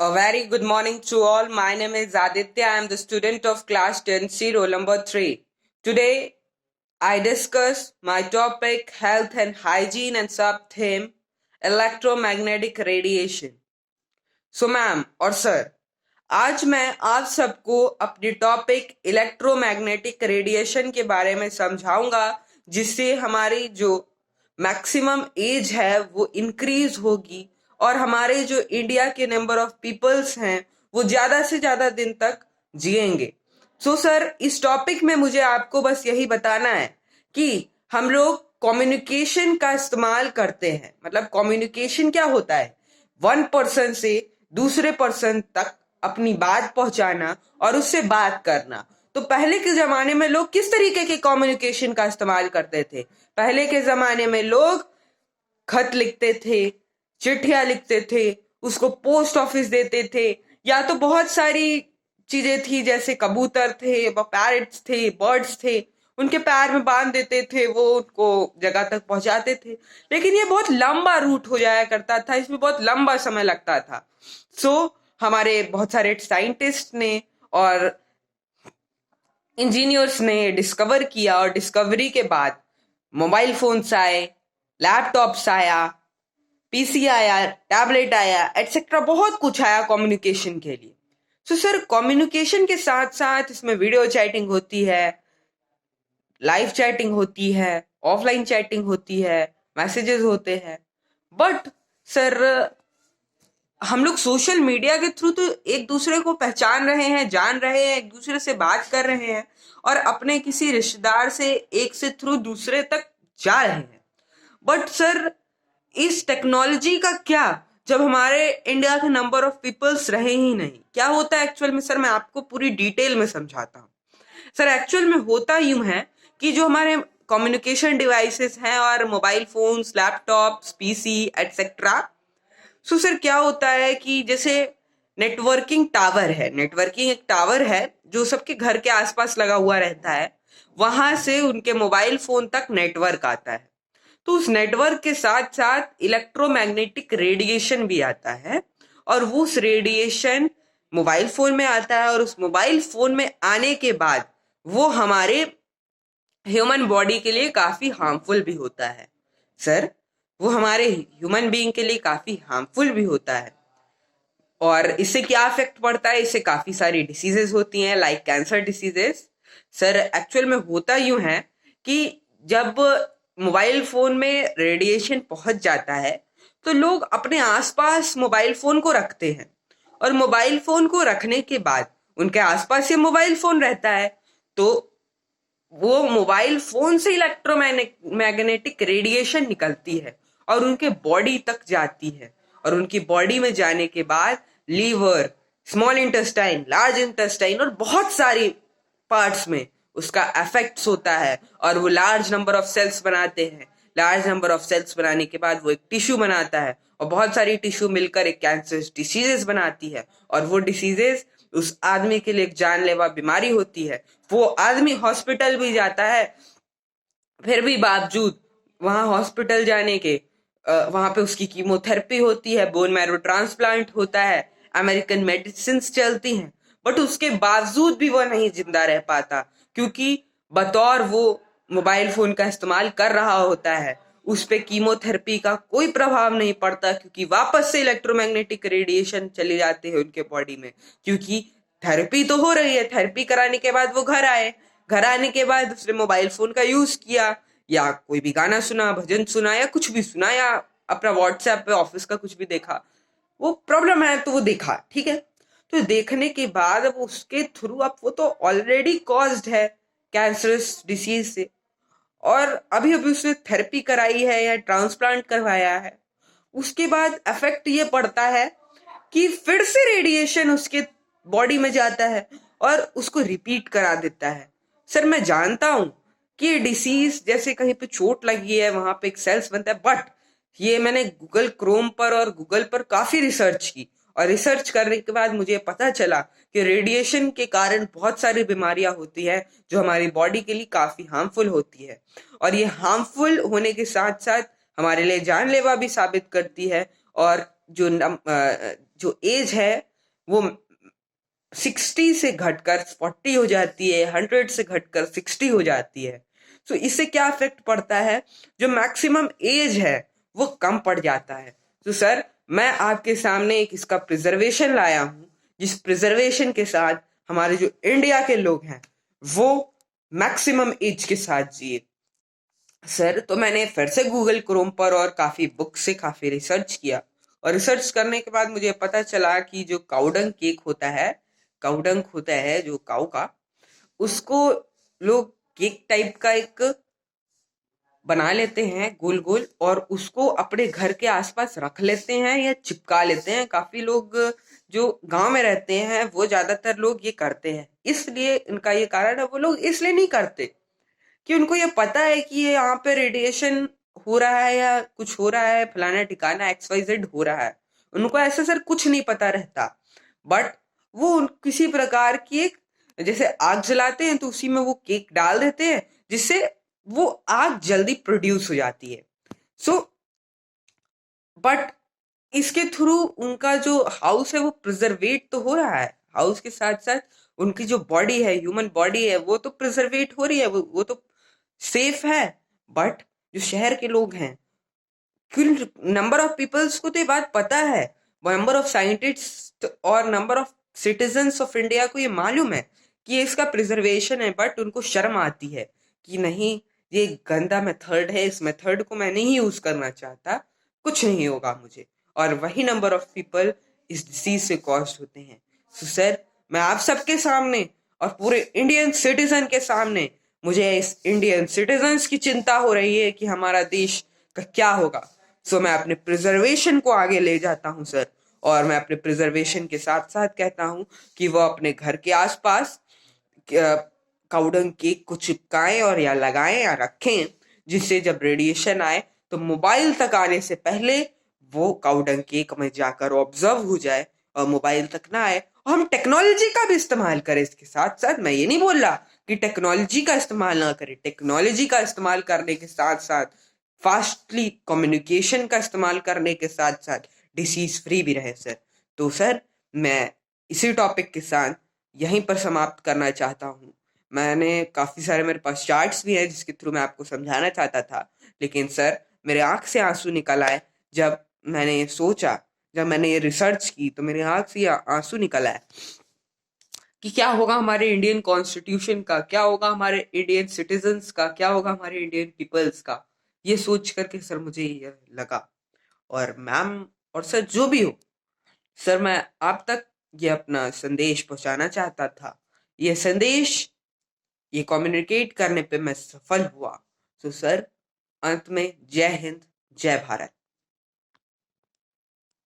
A very good morning to all. My name is Aditya. I am the student of class 10C, roll number 3. Today, I discuss my topic health and hygiene and sub-theme electromagnetic radiation. So, ma'am और sir, आज मैं आप सबको अपनी topic electromagnetic radiation के बारे में समझाऊंगा, जिससे हमारी जो मैक्सिमम एज है वो इंक्रीज होगी और हमारे जो इंडिया के नंबर ऑफ पीपल्स हैं वो ज्यादा से ज्यादा दिन तक जिएंगे। सो सर, इस टॉपिक में मुझे आपको बस यही बताना है कि हम लोग कम्युनिकेशन का इस्तेमाल करते हैं। मतलब कम्युनिकेशन क्या होता है? वन पर्सन से दूसरे पर्सन तक अपनी बात पहुंचाना और उससे बात करना। तो पहले के जमाने में लोग किस तरीके के कम्युनिकेशन का इस्तेमाल करते थे? पहले के जमाने में लोग खत लिखते थे, चिट्ठियां लिखते थे, उसको पोस्ट ऑफिस देते थे, या तो बहुत सारी चीजें थी जैसे कबूतर थे, पैरट्स थे, बर्ड्स थे, उनके पैर में बांध देते थे, वो उनको जगह तक पहुंचाते थे। लेकिन ये बहुत लंबा रूट हो जाया करता था, इसमें बहुत लंबा समय लगता था। हमारे बहुत सारे साइंटिस्ट ने और इंजीनियर्स ने डिस्कवर किया और डिस्कवरी के बाद मोबाइल फोन्स आए, लैपटॉप्स आया, पीसी आया, टैबलेट आया, एटसेट्रा, बहुत कुछ आया कम्युनिकेशन के लिए। सर, कम्युनिकेशन के साथ साथ इसमें वीडियो चैटिंग होती है, लाइव चैटिंग होती है, ऑफलाइन चैटिंग होती है, मैसेजेस होते हैं। बट सर, हम लोग सोशल मीडिया के थ्रू तो एक दूसरे को पहचान रहे हैं, जान रहे हैं, एक दूसरे से बात कर रहे हैं और अपने किसी रिश्तेदार से एक से थ्रू दूसरे तक जा रहे हैं। बट सर, इस टेक्नोलॉजी का क्या जब हमारे इंडिया के नंबर ऑफ पीपल्स रहे ही नहीं? क्या होता है एक्चुअल में? सर, मैं आपको पूरी डिटेल में समझाता हूँ। सर, एक्चुअल में होता यूं है कि जो हमारे कम्युनिकेशन डिवाइसेस हैं और mobile phones, laptops, PC etcetera, sir क्या होता है कि जैसे नेटवर्किंग एक टावर है जो सबके घर के आसपास लगा हुआ रहता है। वहां से उनके मोबाइल फोन तक नेटवर्क आता है। तो उस नेटवर्क के साथ साथ इलेक्ट्रोमैग्नेटिक रेडिएशन भी आता है और वो उस रेडिएशन मोबाइल फोन में आता है और उस मोबाइल फोन में आने के बाद वो हमारे ह्यूमन बॉडी के लिए काफी हार्मफुल भी होता है। सर, वो हमारे ह्यूमन बीइंग के लिए काफी हार्मफुल भी होता है। और इससे क्या इफेक्ट पड़ता है? इससे काफी सारी डिसीजेस होती हैं, like cancer diseases. Sir, actual में होता यूं है कि जब मोबाइल फोन में रेडिएशन पहुंच जाता है तो लोग अपने आसपास मोबाइल फोन को रखते हैं और मोबाइल फोन को रखने के बाद उनके आसपास ये मोबाइल फोन रहता है, तो वो मोबाइल फोन से इलेक्ट्रोमैग्नेटिक रेडिएशन निकलती है और उनके बॉडी तक जाती है और उनकी बॉडी में जाने के बाद liver, small intestine, large intestine और बहुत सारी पार्ट्स में उसका इफेक्ट्स होता है और वो लार्ज नंबर ऑफ सेल्स बनाते हैं। लार्ज नंबर ऑफ सेल्स बनाने के बाद वो एक टिश्यू बनाता है और बहुत सारी टिश्यू मिलकर एक कैंसर डिसीजेस बनाती है और वो डिसीजेस उस आदमी के लिए एक जानलेवा बीमारी होती है। वो आदमी हॉस्पिटल भी जाता है, फिर भी बावजूद वहां हॉस्पिटल जाने के वहां पे उसकी कीमोथेरेपी होती है, बोन मैरो ट्रांसप्लांट होता है, अमेरिकन मेडिसिन चलती हैं, बट उसके बावजूद भी वो नहीं जिंदा रह पाता क्योंकि बतौर वो मोबाइल फोन का इस्तेमाल कर रहा होता है उस पे कीमोथेरेपी का कोई प्रभाव नहीं पड़ता क्योंकि वापस से इलेक्ट्रोमैग्नेटिक रेडिएशन चले जाते हैं उनके बॉडी में। क्योंकि थेरेपी तो हो रही है, थेरेपी कराने के बाद वो घर आए, घर आने के बाद उसने मोबाइल फोन का यूज किया या कोई भी गाना सुना, भजन सुना या कुछ भी सुना या अपना व्हाट्सएप पे ऑफिस का कुछ भी देखा, वो प्रॉब्लम है तो वो देखा, ठीक है। तो देखने के बाद अब उसके थ्रू, अब वो तो ऑलरेडी कॉज्ड है कैंसरस डिसीज से और अभी अभी उसने थेरेपी कराई है या ट्रांसप्लांट करवाया है, उसके बाद इफेक्ट ये पड़ता है कि फिर से रेडिएशन उसके बॉडी में जाता है और उसको रिपीट करा देता है। सर, मैं जानता हूं कि ये डिसीज जैसे कहीं पे चोट लगी है वहां पे एक सेल्स बनता है, बट ये मैंने गूगल क्रोम पर और गूगल पर काफी रिसर्च की और रिसर्च करने के बाद मुझे पता चला कि रेडिएशन के कारण बहुत सारी बीमारियां होती हैं जो हमारी बॉडी के लिए काफी हार्मफुल होती है और ये हार्मफुल होने के साथ साथ हमारे लिए जानलेवा भी साबित करती है। और जो जो एज है वो 60 से घटकर 40 हो जाती है, 100 से घटकर 60 हो जाती है। तो इससे क्या इफेक्ट पड़ता है, जो मैक्सिमम एज है वो कम पड़ जाता है। तो सर मैं आपके सामने एक इसका प्रिजर्वेशन लाया हूं, जिस प्रिजर्वेशन के साथ हमारे जो इंडिया के लोग हैं वो मैक्सिमम एज के साथ जिए। सर तो मैंने फिर से गूगल क्रोम पर और काफी बुक से काफी रिसर्च किया, और रिसर्च करने के बाद मुझे पता चला कि जो काउडंग केक होता है, काउडंग होता है जो काऊ का, उसको लोग केक टाइप का एक बना लेते हैं गोल गोल, और उसको अपने घर के आसपास रख लेते हैं या चिपका लेते हैं। काफी लोग जो गांव में रहते हैं वो ज्यादातर लोग ये करते हैं, इसलिए इनका ये कारण है। वो लोग इसलिए नहीं करते कि उनको ये पता है कि ये यहाँ पे रेडिएशन हो रहा है या कुछ हो रहा है, फलाना ठिकाना XYZ हो रहा है। उनको ऐसा सर कुछ नहीं पता रहता, बट वो किसी प्रकार की एक, जैसे आग जलाते हैं तो उसी में वो केक डाल देते हैं, जिससे वो आग जल्दी प्रोड्यूस हो जाती है। सो बट इसके थ्रू उनका जो हाउस है वो प्रिजर्वेट तो हो रहा है, हाउस के साथ साथ उनकी जो बॉडी है, ह्यूमन बॉडी है, वो तो प्रिजर्वेट हो रही है, वो तो सेफ है। बट जो शहर के लोग हैं, कुल नंबर ऑफ पीपल्स को तो ये बात पता है, नंबर ऑफ साइंटिस्ट और number of citizens of India को ये मालूम है कि ये इसका प्रिजर्वेशन है, बट उनको शर्म आती है कि नहीं, ये गंदा मेथड है, इस मेथड को मैं नहीं यूज करना चाहता, कुछ नहीं होगा मुझे। और वही नंबर ऑफ पीपल इस डिसीज से कॉज्ड होते हैं। सो सर मैं आप सबके सामने और पूरे इंडियन सिटीजन के सामने, मुझे इस इंडियन सिटीजन्स की चिंता हो रही है कि हमारा देश का क्या होगा। सो मैं अपने प्रिजर्वेशन को आगे ले जाता हूँ सर, और मैं अपने प्रिजर्वेशन के साथ साथ कहता हूँ कि वो अपने घर के आसपास काउडंग केक को चिपकाएं और या लगाएं या रखें, जिससे जब रेडिएशन आए तो मोबाइल तक आने से पहले वो काउडंग केक में जाकर ऑब्जर्व हो जाए और मोबाइल तक ना आए। और हम टेक्नोलॉजी का भी इस्तेमाल करें इसके साथ साथ। मैं ये नहीं बोल रहा कि टेक्नोलॉजी का इस्तेमाल ना करें, टेक्नोलॉजी का इस्तेमाल करने के साथ साथ फास्टली कम्युनिकेशन का इस्तेमाल करने के साथ साथ डिसीज फ्री भी रहे सर। तो सर मैं इसी टॉपिक के साथ यहीं पर समाप्त करना चाहता हूँ। मैंने काफी सारे, मेरे पास चार्ट्स भी हैं जिसके थ्रू मैं आपको समझाना चाहता था, लेकिन सर मेरे आंख से आंसू निकल आए जब मैंने ये सोचा, जब मैंने ये रिसर्च की, तो मेरे आंख से आंसू निकल आए कि क्या होगा हमारे इंडियन कॉन्स्टिट्यूशन का, क्या होगा हमारे इंडियन सिटीजन्स का, क्या होगा हमारे इंडियन पीपल्स का। ये सोच करके सर मुझे ये लगा। और मैम और सर जो भी हो, सर मैं आप तक ये अपना संदेश पहुंचाना चाहता था। ये संदेश, ये कम्युनिकेट करने पे मैं सफल हुआ। तो सर अंत में जय हिंद, जय भारत।